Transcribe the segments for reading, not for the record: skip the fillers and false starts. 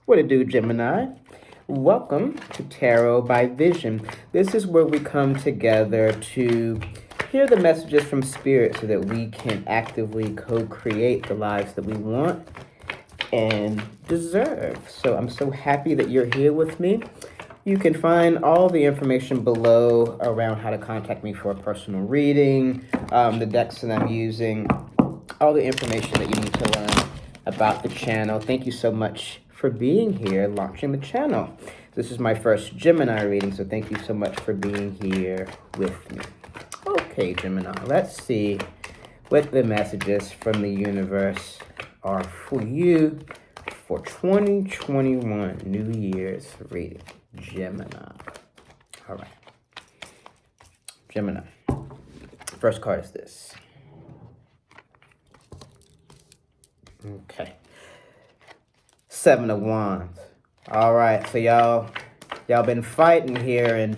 What it do, Gemini? Welcome to Tarot by Vision. This is where we come together to hear the messages from Spirit so that we can actively co-create the lives that we want and deserve. So I'm so happy that you're here with me. You can find all the information below around how to contact me for a personal reading, the decks that I'm using, all the information that you need to learn about the channel. Thank you so much for being here, launching the channel. This is my first Gemini reading, so thank you so much for being here with me. Okay, Gemini, let's see what the messages from the universe are for you for 2021 New Year's reading. Gemini. All right. Gemini. First card is this. Okay. Seven of Wands. All right. So y'all been fighting here in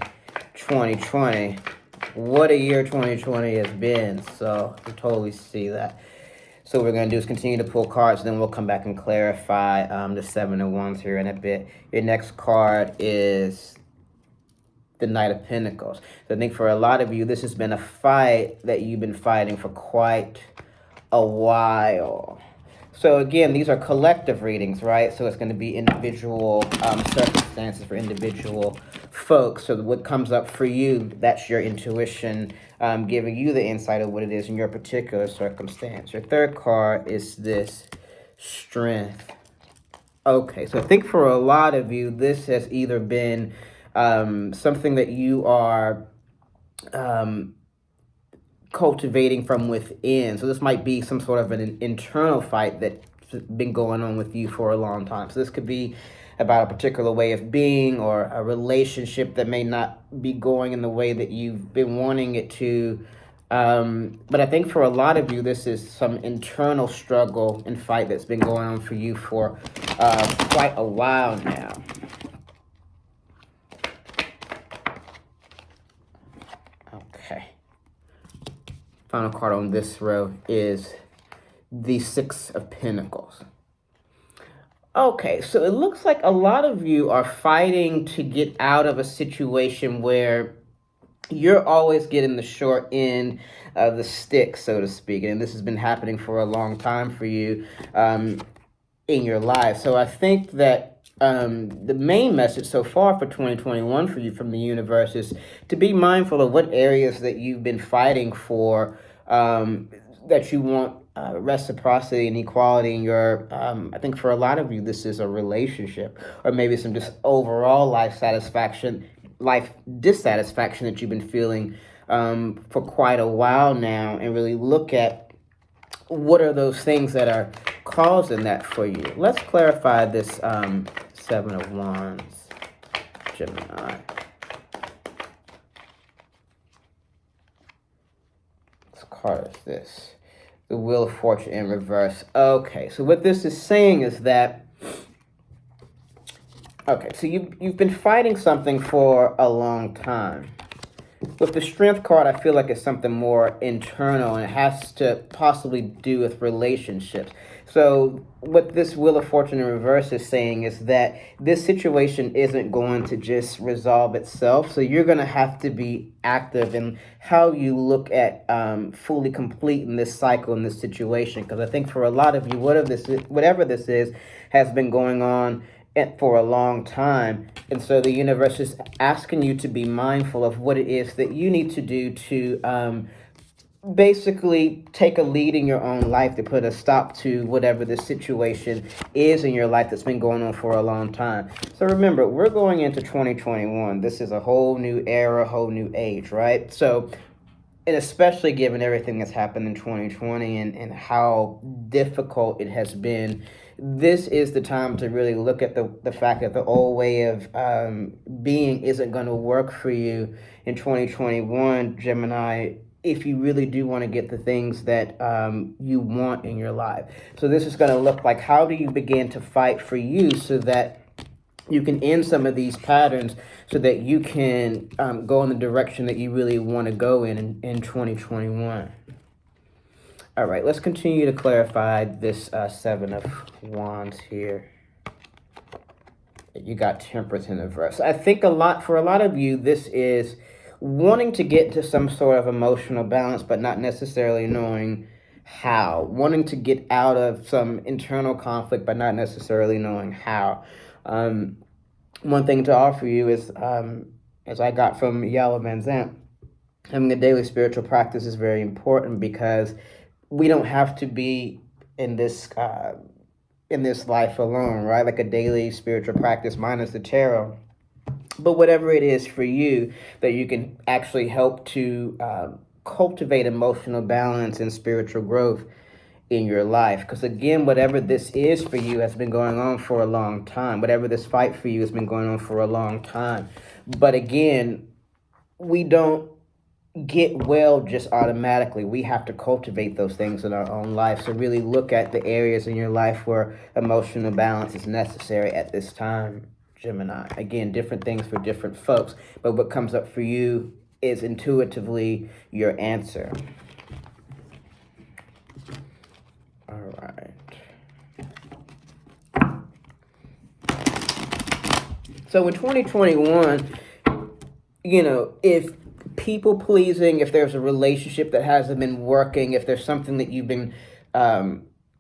2020. What a year 2020 has been. So you totally see that. So what we're going to do is continue to pull cards, then we'll come back and clarify the Seven of Wands here in a bit. Your next card is the Knight of Pentacles. So I think for a lot of you, this has been a fight that you've been fighting for quite a while. So again, these are collective readings, right? So it's going to be individual circumstances for individual folks. So what comes up for you, that's your intuition giving you the insight of what it is in your particular circumstance. Your third card is this, Strength. Okay, so I think for a lot of you, this has either been something that you are cultivating from within. So this might be some sort of an internal fight that's been going on with you for a long time. So this could be about a particular way of being or a relationship that may not be going in the way that you've been wanting it to. But I think for a lot of you, this is some internal struggle and fight that's been going on for you for quite a while now. Okay. Final card on this row is the Six of Pentacles. Okay, so it looks like a lot of you are fighting to get out of a situation where you're always getting the short end of the stick, so to speak. And this has been happening for a long time for you in your life. So I think that the main message so far for 2021 for you from the universe is to be mindful of what areas that you've been fighting for, that you want reciprocity and equality in your, I think for a lot of you, this is a relationship or maybe some just overall life dissatisfaction that you've been feeling for quite a while now, and really look at what are those things that are causing that for you. Let's clarify this Seven of Wands, Gemini. This card is this, the Wheel of Fortune in reverse. Okay, so what this is saying is that, okay, so you've been fighting something for a long time. With the Strength card, I feel like it's something more internal, and it has to possibly do with relationships. So what this Wheel of Fortune in reverse is saying is that this situation isn't going to just resolve itself. So you're going to have to be active in how you look at fully completing this cycle in this situation. Because I think for a lot of you, whatever this is, has been going on for a long time. And so the universe is asking you to be mindful of what it is that you need to do to basically take a lead in your own life, to put a stop to whatever the situation is in your life that's been going on for a long time. So remember, we're going into 2021. This is a whole new era, whole new age, right? So, and especially given everything that's happened in 2020 and how difficult it has been, this is the time to really look at the fact that the old way of being isn't going to work for you in 2021, Gemini, if you really do want to get the things that you want in your life. So this is going to look like, how do you begin to fight for you so that you can end some of these patterns so that you can go in the direction that you really want to go in 2021. All right, let's continue to clarify this Seven of Wands here. You got Temperance in reverse. I think for a lot of you, this is wanting to get to some sort of emotional balance, but not necessarily knowing how. Wanting to get out of some internal conflict, but not necessarily knowing how. One thing to offer you is, as I got from Ayala, having a daily spiritual practice is very important, because we don't have to be in this life alone, right? Like a daily spiritual practice minus the tarot. But whatever it is for you that you can actually help to cultivate emotional balance and spiritual growth in your life. Because again, whatever this is for you has been going on for a long time. Whatever this fight for you has been going on for a long time. But again, we don't get well just automatically. We have to cultivate those things in our own life. So really look at the areas in your life where emotional balance is necessary at this time, Gemini. Again, different things for different folks, but what comes up for you is intuitively your answer. All right. So in 2021, if people pleasing, if there's a relationship that hasn't been working, if there's something that you've been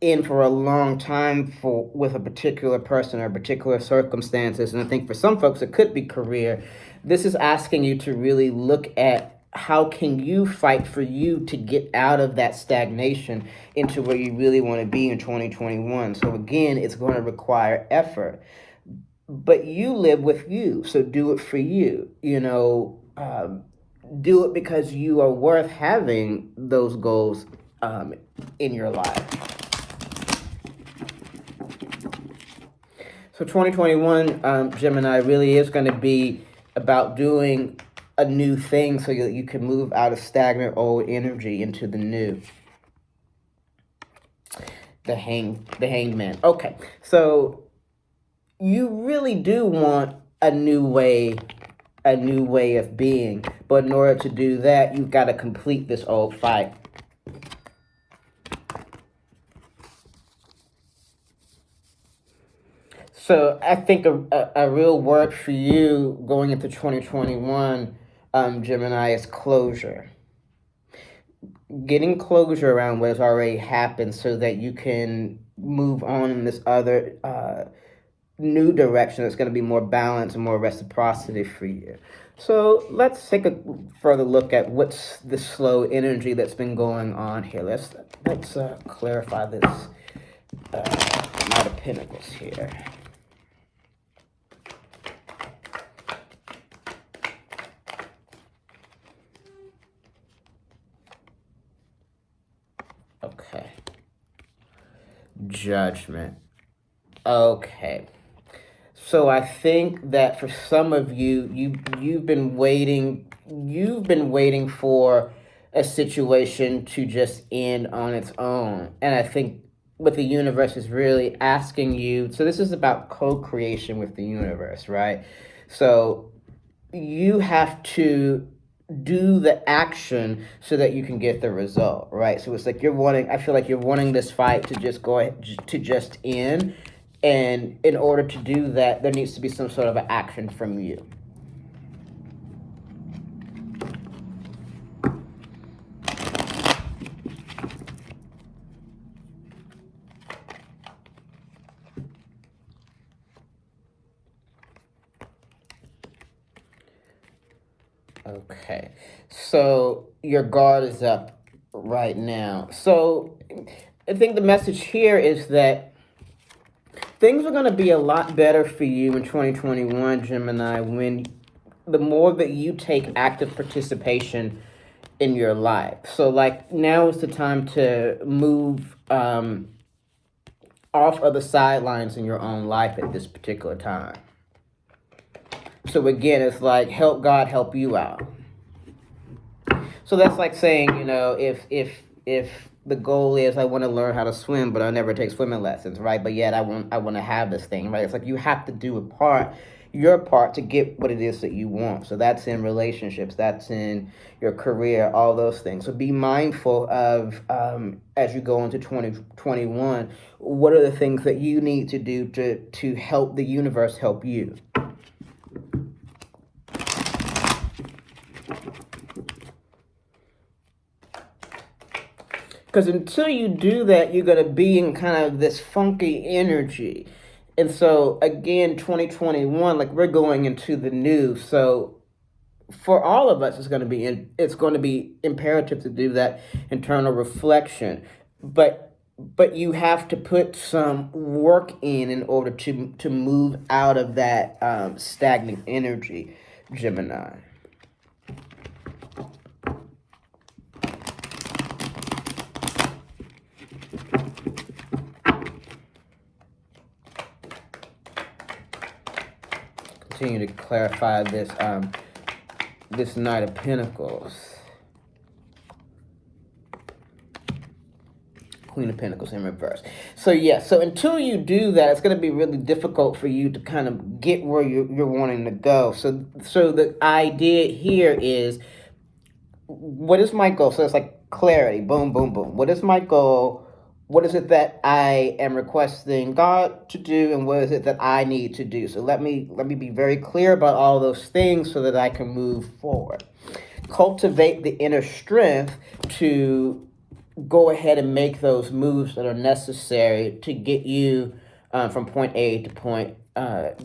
in for a long time with a particular person or particular circumstances, and I think for some folks it could be career, this is asking you to really look at how can you fight for you to get out of that stagnation into where you really want to be in 2021. So again, it's going to require effort, but you live with you, so do it for you. Do it because you are worth having those goals in your life. So 2021, Gemini, really is going to be about doing a new thing so that you can move out of stagnant old energy into the new. The hangman. Okay, so you really do want a new way of being, but in order to do that, you've got to complete this old fight. So I think a real word for you going into 2021, Gemini, is closure. Getting closure around what has already happened so that you can move on in this other new direction that's going to be more balance and more reciprocity for you. So let's take a further look at what's the slow energy that's been going on here. Let's clarify this Knight of Pentacles here. Okay. Judgment. Okay. So I think that for some of you, you've been waiting for a situation to just end on its own. And I think what the universe is really asking you, so this is about co-creation with the universe, right? So you have to do the action so that you can get the result, right? So it's like I feel like you're wanting this fight to just end. And in order to do that, there needs to be some sort of an action from you. Okay, so your guard is up right now. So I think the message here is that things are going to be a lot better for you in 2021, Gemini, when the more that you take active participation in your life. So like now is the time to move off of the sidelines in your own life at this particular time. So again, it's like help God help you out. So that's like saying, if the goal is I want to learn how to swim, but I never take swimming lessons, right? But yet I want to have this thing, right? It's like you have to do a part. your part to get what it is that you want. So that's in relationships, that's in your career, all those things. So be mindful of, as you go into 2021, what are the things that you need to do to help the universe help you. Because until you do that, you're going to be in kind of this funky energy. And so, again, 2021, like we're going into the new. So, for all of us, it's going to be imperative to do that internal reflection. But you have to put some work in order to move out of that stagnant energy, Gemini. Continue to clarify this Knight of Pentacles. Queen of Pentacles in reverse. So so until you do that, it's going to be really difficult for you to kind of get where you're wanting to go. So the idea here is, what is my goal? So it's like clarity, boom, boom, boom. What is my goal? What is it that I am requesting God to do, and what is it that I need to do? So let me be very clear about all those things so that I can move forward. Cultivate the inner strength to go ahead and make those moves that are necessary to get you from point A to point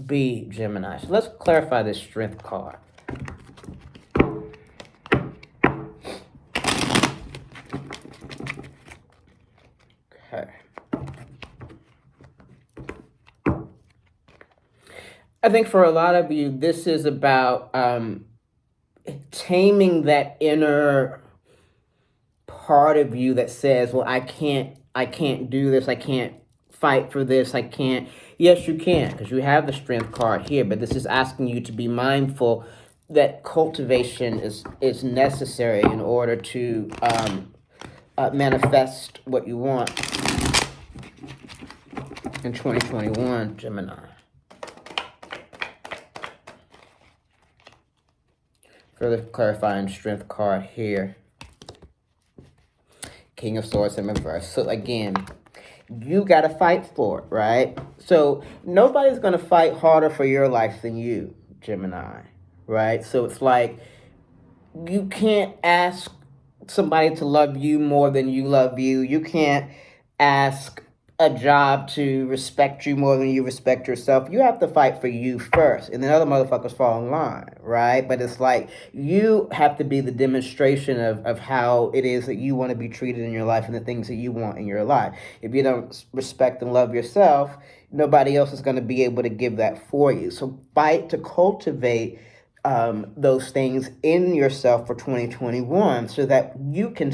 B, Gemini. So let's clarify this strength card. I think for a lot of you, this is about taming that inner part of you that says, well, I can't do this. I can't fight for this. I can't. Yes, you can, because you have the strength card here, but this is asking you to be mindful that cultivation is necessary in order to manifest what you want in 2021, Gemini. Further clarifying strength card here. King of Swords in reverse. So again, you got to fight for it, right? So nobody's going to fight harder for your life than you, Gemini, right? So it's like you can't ask somebody to love you more than you love you. You can't ask a job to respect you more than you respect yourself. You have to fight for you first, and then other motherfuckers fall in line, right? But it's like you have to be the demonstration of how it is that you want to be treated in your life and the things that you want in your life. If you don't respect and love yourself, nobody else is going to be able to give that for you. So fight to cultivate those things in yourself for 2021 so that you can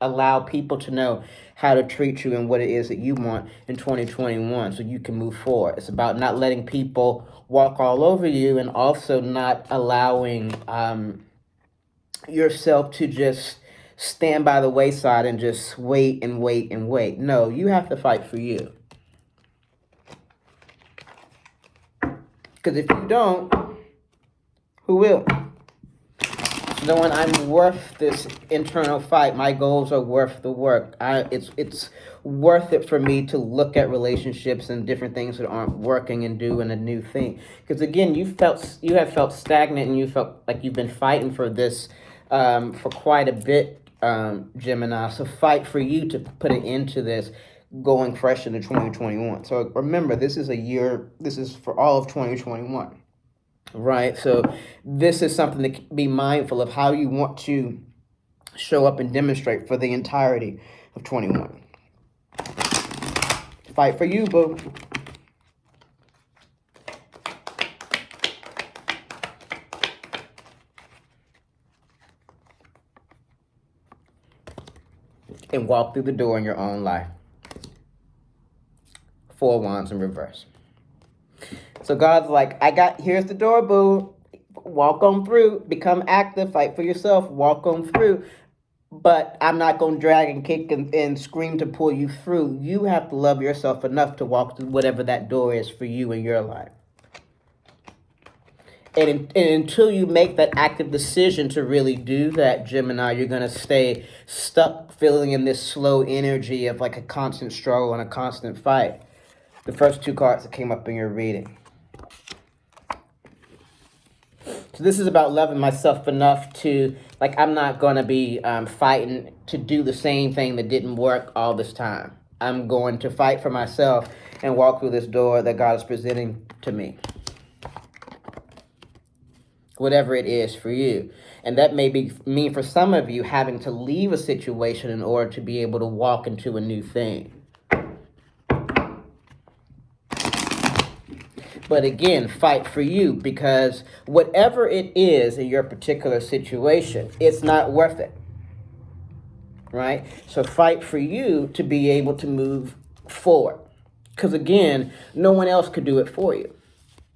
allow people to know how to treat you and what it is that you want in 2021 so you can move forward. It's about not letting people walk all over you and also not allowing yourself to just stand by the wayside and just wait and wait and wait. No, you have to fight for you. Because if you don't, who will? Knowing I'm worth this internal fight, my goals are worth the work. It's worth it for me to look at relationships and different things that aren't working and doing a new thing. Because again, you have felt stagnant and you felt like you've been fighting for this for quite a bit, Gemini. So fight for you to put an end to this going fresh into 2021. So remember, this is for all of 2021. Right, so this is something to be mindful of how you want to show up and demonstrate for the entirety of 21. Fight for you, boo. And walk through the door in your own life. 4 wands in reverse. So God's like, here's the door, boo. Walk on through. Become active. Fight for yourself. Walk on through. But I'm not going to drag and kick and scream to pull you through. You have to love yourself enough to walk through whatever that door is for you in your life. And until you make that active decision to really do that, Gemini, you're going to stay stuck feeling in this slow energy of like a constant struggle and a constant fight. The first two cards that came up in your reading. So this is about loving myself enough to, like, I'm not going to be fighting to do the same thing that didn't work all this time. I'm going to fight for myself and walk through this door that God is presenting to me. Whatever it is for you. And that may mean for some of you having to leave a situation in order to be able to walk into a new thing. But again, fight for you, because whatever it is in your particular situation, it's not worth it. Right? So fight for you to be able to move forward. Because again, no one else could do it for you.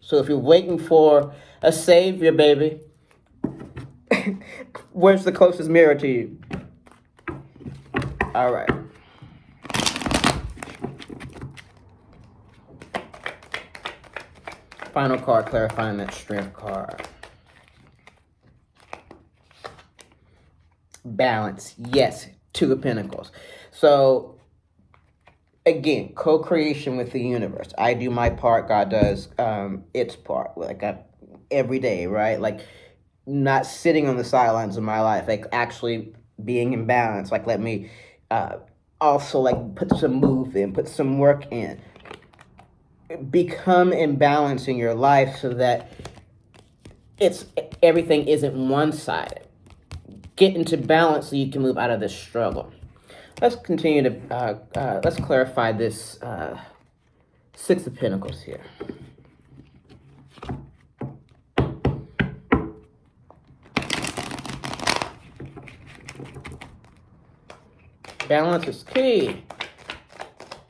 So if you're waiting for a savior, baby, where's the closest mirror to you? All right. Final card clarifying that strength card. Balance. Yes. Two of Pentacles. So, again, co-creation with the universe. I do my part. God does its part. Like every day, right? Like not sitting on the sidelines of my life. Like actually being in balance. Like let me also like put some move in. Put some work in. Become in balance in your life so that everything isn't one-sided. Get into balance so you can move out of this struggle. Let's continue to, let's clarify this Six of Pentacles here. Balance is key,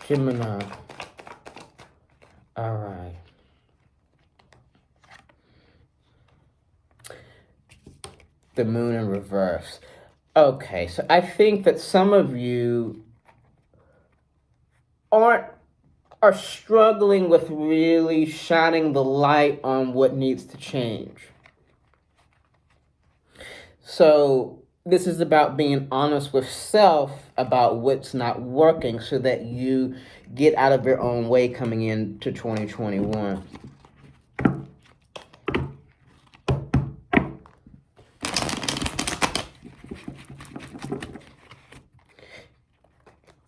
Gemini. All right. The moon in reverse. Okay, so I think that some of you are struggling with really shining the light on what needs to change. So this is about being honest with self about what's not working so that you get out of your own way coming into 2021.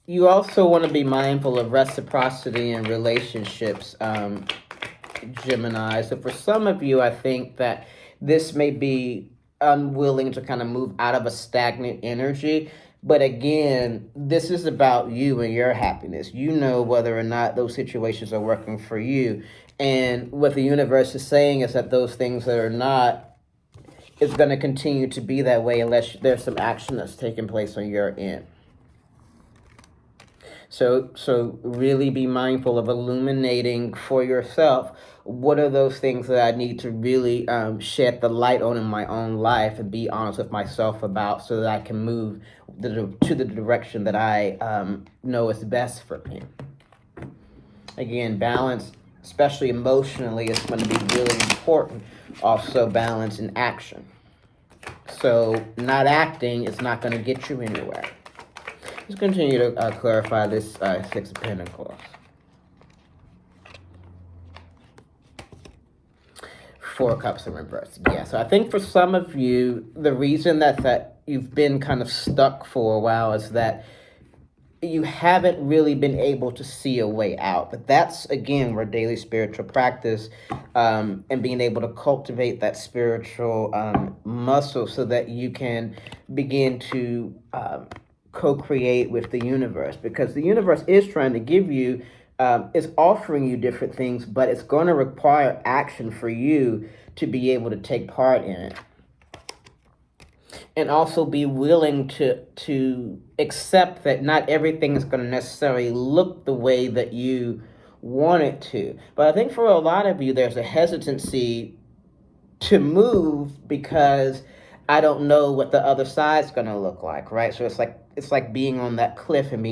You also want to be mindful of reciprocity in relationships, Gemini. So for some of you, I think that this may be unwilling to kind of move out of a stagnant energy. But again, this is about you and your happiness. You know whether or not those situations are working for you. And what the universe is saying is that those things that are not is going to continue to be that way unless there's some action that's taking place on your end. So really be mindful of illuminating for yourself what are those things that I need to really shed the light on in my own life and be honest with myself about so that I can move to the direction that I know is best for me. Again, balance, especially emotionally, is going to be really important. Also, balance in action. So not acting is not going to get you anywhere. Let's continue to clarify this Six of Pentacles. Four of Cups in reverse. Yeah, so I think for some of you, the reason that you've been kind of stuck for a while is that you haven't really been able to see a way out. But that's, again, where daily spiritual practice and being able to cultivate that spiritual muscle so that you can begin to co-create with the universe, because the universe is trying to give you, is offering you different things, but it's going to require action for you to be able to take part in it. And also be willing to accept that not everything is going to necessarily look the way that you want it to. But I think for a lot of you, there's a hesitancy to move because I don't know what the other side's gonna look like, right? So it's like being on that cliff and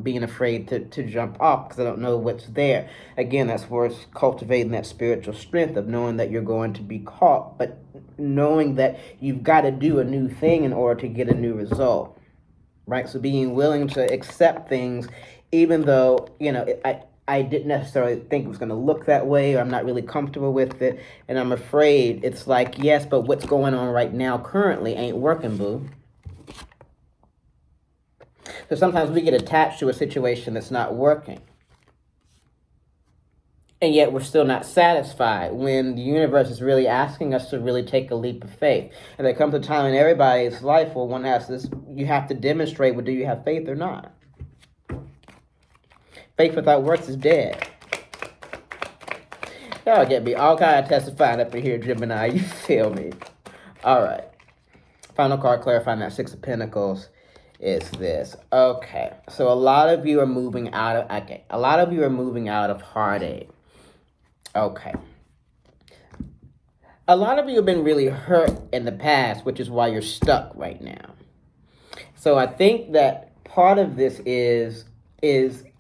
being afraid to jump off because I don't know what's there. Again, that's where it's cultivating that spiritual strength of knowing that you're going to be caught, but knowing that you've got to do a new thing in order to get a new result, right? So being willing to accept things, even though I didn't necessarily think it was going to look that way, or I'm not really comfortable with it, and I'm afraid. It's like, yes, but what's going on right now currently ain't working, boo. So sometimes we get attached to a situation that's not working, and yet we're still not satisfied when the universe is really asking us to really take a leap of faith. And there comes a time in everybody's life where one asks this, you have to demonstrate, well, do you have faith or not? Faith without works is dead. Y'all get me all kind of testifying up in here, Gemini. You feel me? All right. Final card clarifying that Six of Pentacles is this. Okay. So a lot of you are moving out of heartache. Okay. A lot of you have been really hurt in the past, which is why you're stuck right now. So I think that part of this is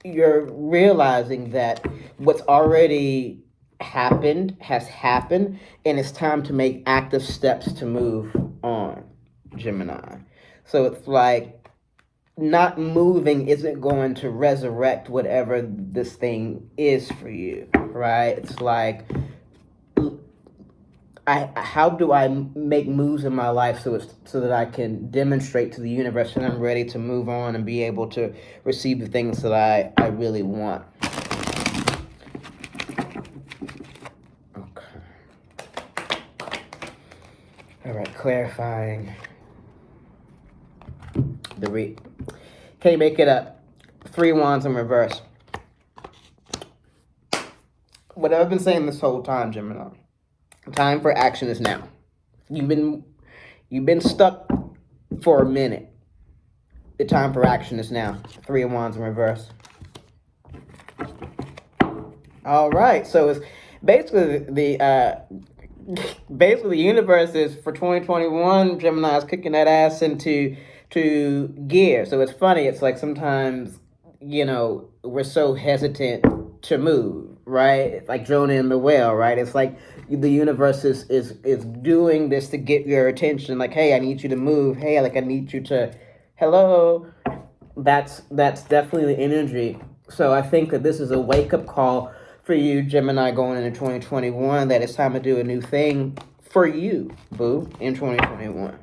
you're realizing that what's already happened has happened, and it's time to make active steps to move on, Gemini. So it's like not moving isn't going to resurrect whatever this thing is for you, right? It's like, how do I make moves in my life so that I can demonstrate to the universe that I'm ready to move on and be able to receive the things that I really want. Okay. All right, clarifying the Can you make it up? 3 wands in reverse. What I've been saying this whole time, Gemini. Time for action is now. You've been stuck for a minute. The time for action is now. 3 of Wands in reverse. All right, so it's basically the universe is for 2021. Gemini is kicking that ass into gear. So it's funny. It's like sometimes we're so hesitant to move, right? It's like Jonah and the whale, right? It's like the universe is doing this to get your attention. Like, hey, I need you to move. Hey, like I need you to, hello. That's definitely the energy. So I think that this is a wake up call for you, Gemini, going into 2021. That it's time to do a new thing for you, boo, in 2021.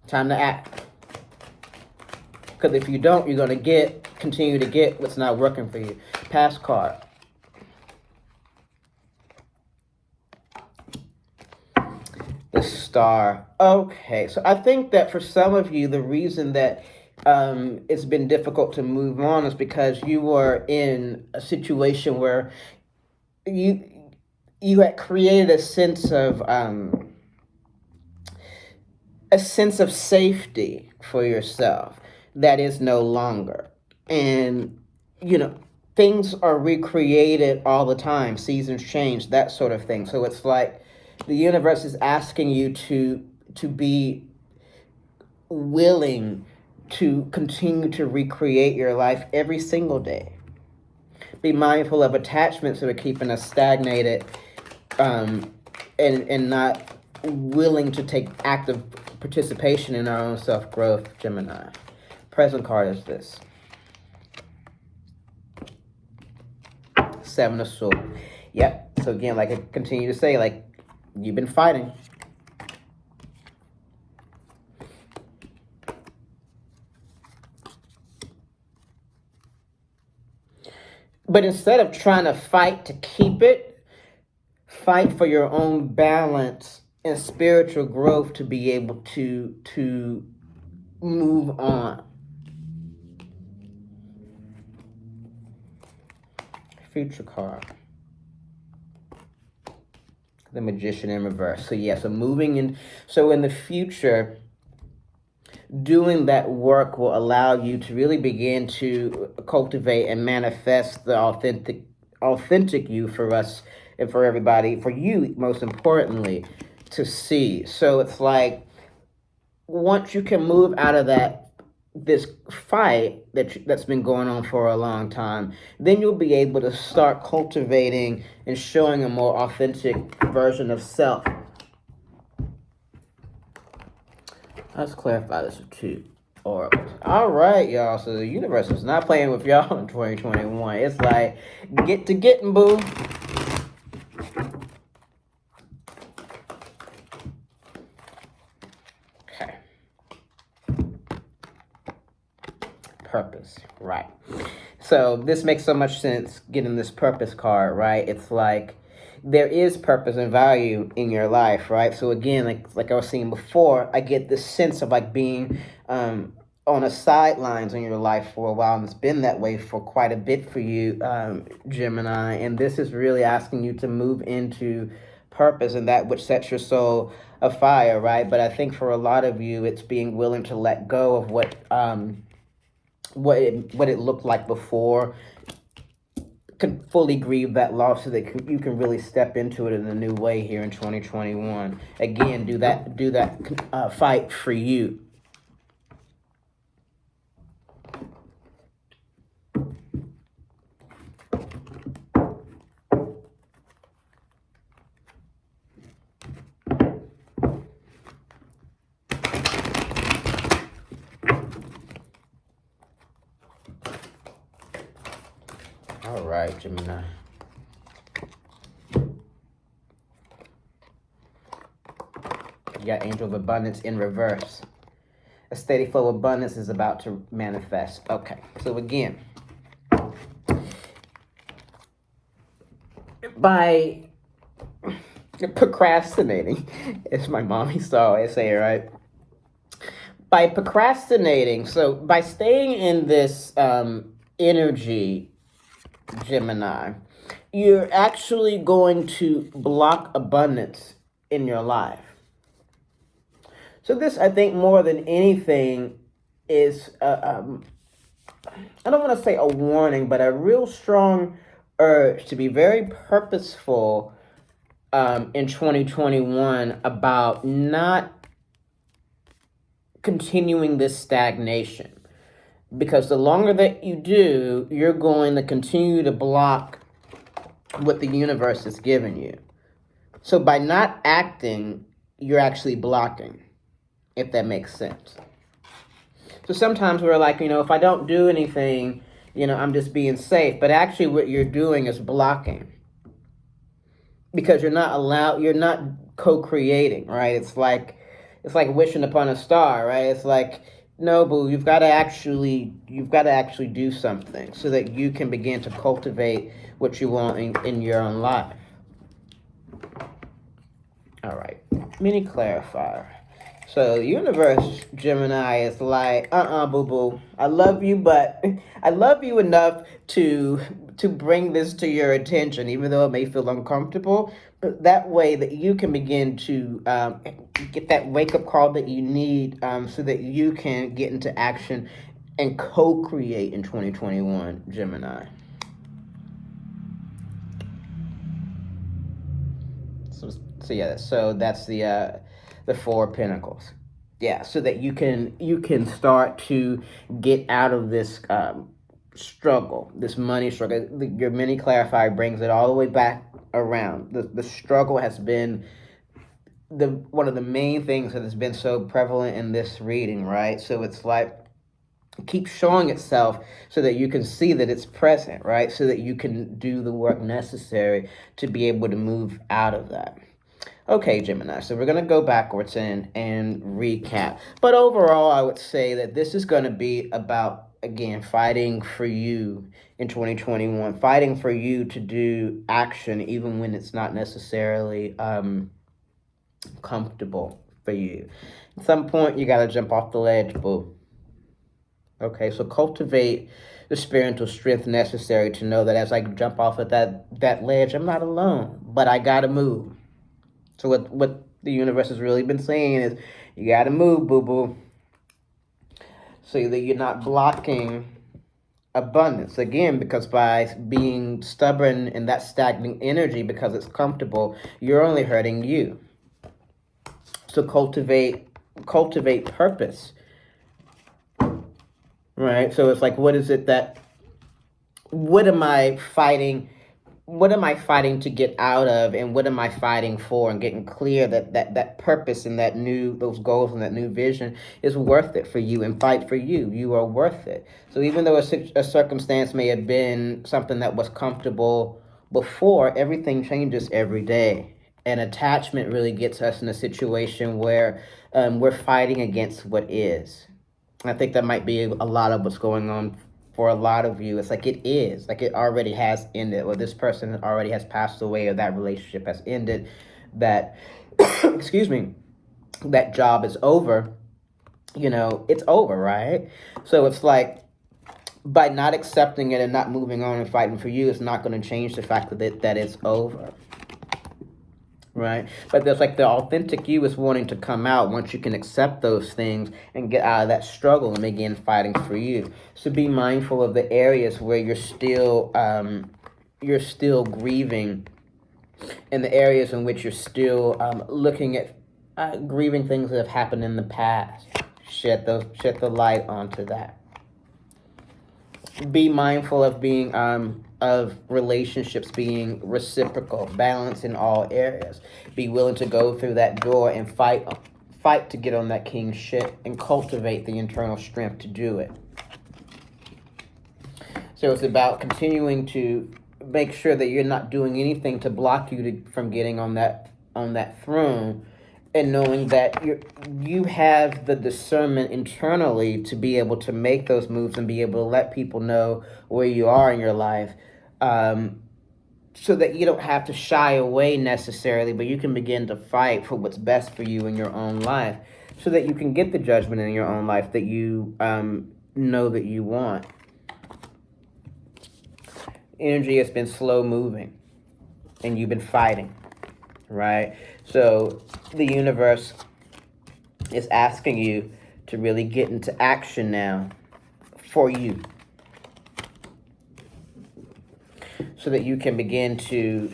Time to act. Because if you don't, you're going to continue to get what's not working for you. Past card. The Star. Okay, so I think that for some of you, the reason that it's been difficult to move on is because you were in a situation where you had created a sense of safety for yourself that is no longer. And, things are recreated all the time. Seasons change, that sort of thing. So it's like the universe is asking you to be willing to continue to recreate your life every single day. Be mindful of attachments that are keeping us stagnated and not willing to take active participation in our own self-growth, Gemini. Present card is this. 7 of Swords. Yep. So again, like I continue to say, like you've been fighting. But instead of trying to fight to keep it, fight for your own balance and spiritual growth to be able to move on. Future card. The Magician in reverse. So yeah, so moving in. So in the future, doing that work will allow you to really begin to cultivate and manifest the authentic you for us and for everybody, for you most importantly, to see. So it's like once you can move out of this fight that's been going on for a long time, then you'll be able to start cultivating and showing a more authentic version of self. Let's clarify this with 2 oracles. All right, y'all. So the universe is not playing with y'all in 2021. It's like, get to getting, boo. Okay. Purpose, right. So this makes so much sense, getting this purpose card, right? It's like there is purpose and value in your life, right? So again, like I was saying before, I get this sense of like being on the sidelines in your life for a while, and it's been that way for quite a bit for you, Gemini. And this is really asking you to move into purpose and that which sets your soul afire, right? But I think for a lot of you, it's being willing to let go of what it looked like before, can fully grieve that loss so that you can really step into it in a new way here in 2021. Again, do that fight for you. All right, Gemini. You got Angel of Abundance in reverse. A steady flow of abundance is about to manifest. Okay, so again, by procrastinating, as my mom used to always say, right? By procrastinating, so by staying in this energy, Gemini, you're actually going to block abundance in your life. So this, I think, more than anything, is I don't want to say a warning, but a real strong urge to be very purposeful in 2021 about not continuing this stagnation. Because the longer that you do, you're going to continue to block what the universe is giving you. So by not acting, you're actually blocking, if that makes sense. So sometimes we're like, if I don't do anything, I'm just being safe. But actually what you're doing is blocking. Because you're not co-creating, right? It's like wishing upon a star, right? It's like, no, boo, you've got to actually do something so that you can begin to cultivate what you want in your own life. All right, mini clarifier. So the universe, Gemini, is like, boo-boo. I love you, but I love you enough to bring this to your attention, even though it may feel uncomfortable. But that way that you can begin to get that wake-up call that you need so that you can get into action and co-create in 2021, Gemini. So that's the 4 of Pentacles. Yeah, so that you can start to get out of this struggle, this money struggle. Your mini clarifier brings it all the way back around. The struggle has been one of the main things that has been so prevalent in this reading, right? So it's like, keep showing itself so that you can see that it's present, right? So that you can do the work necessary to be able to move out of that. Okay, Gemini, so we're going to go backwards and recap. But overall, I would say that this is going to be about, again, fighting for you in 2021, fighting for you to do action even when it's not necessarily comfortable for you. At some point, you got to jump off the ledge, boo. Okay, so cultivate the spiritual strength necessary to know that as I jump off of that ledge, I'm not alone, but I got to move. So what the universe has really been saying is, you got to move, boo-boo, so that you're not blocking abundance. Again, because by being stubborn in that stagnant energy because it's comfortable, you're only hurting you. So cultivate purpose. Right? So it's like, what is it that, what am I fighting? What am I fighting to get out of, and what am I fighting for? And getting clear that purpose and those goals and that new vision is worth it for you, and fight for you. You are worth it. So even though a circumstance may have been something that was comfortable before, everything changes every day. And attachment really gets us in a situation where we're fighting against what is. I think that might be a lot of what's going on for a lot of you. It's like it is, like it already has ended, or this person already has passed away, or that relationship has ended, that, excuse me, that job is over. It's over, right? So it's like, by not accepting it and not moving on and fighting for you, it's not going to change the fact that it's over. Right? But there's like the authentic you is wanting to come out once you can accept those things and get out of that struggle and begin fighting for you. So be mindful of the areas where you're still grieving, and the areas in which you're still looking at grieving things that have happened in the past. Shed the light onto that. Be mindful of being of relationships being reciprocal, balance in all areas. Be willing to go through that door and fight to get on that king ship, and cultivate the internal strength to do it. So it's about continuing to make sure that you're not doing anything to block you from getting on that throne, and knowing that you have the discernment internally to be able to make those moves and be able to let people know where you are in your life, so that you don't have to shy away necessarily, but you can begin to fight for what's best for you in your own life, so that you can get the judgment in your own life that you know that you want. Energy has been slow moving, and you've been fighting, right? So the universe is asking you to really get into action now for you, so that you can begin to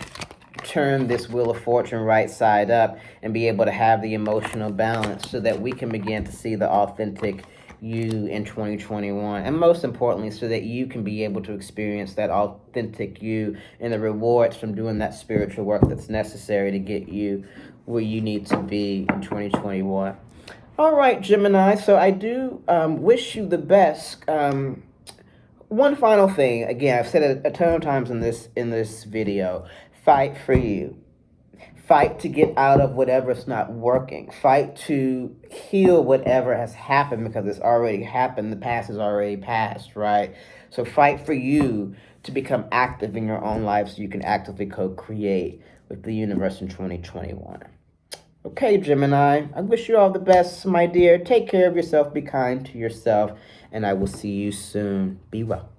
turn this Wheel of Fortune right side up and be able to have the emotional balance, so that we can begin to see the authentic you in 2021. And most importantly, so that you can be able to experience that authentic you and the rewards from doing that spiritual work that's necessary to get you where you need to be in 2021. All right, Gemini. So I do wish you the best. One final thing. Again, I've said it a ton of times in this video. Fight for you. Fight to get out of whatever's not working. Fight to heal whatever has happened, because it's already happened. The past is already past, right? So fight for you to become active in your own life, so you can actively co-create with the universe in 2021. Okay, Gemini, I wish you all the best, my dear. Take care of yourself. Be kind to yourself. And I will see you soon. Be well.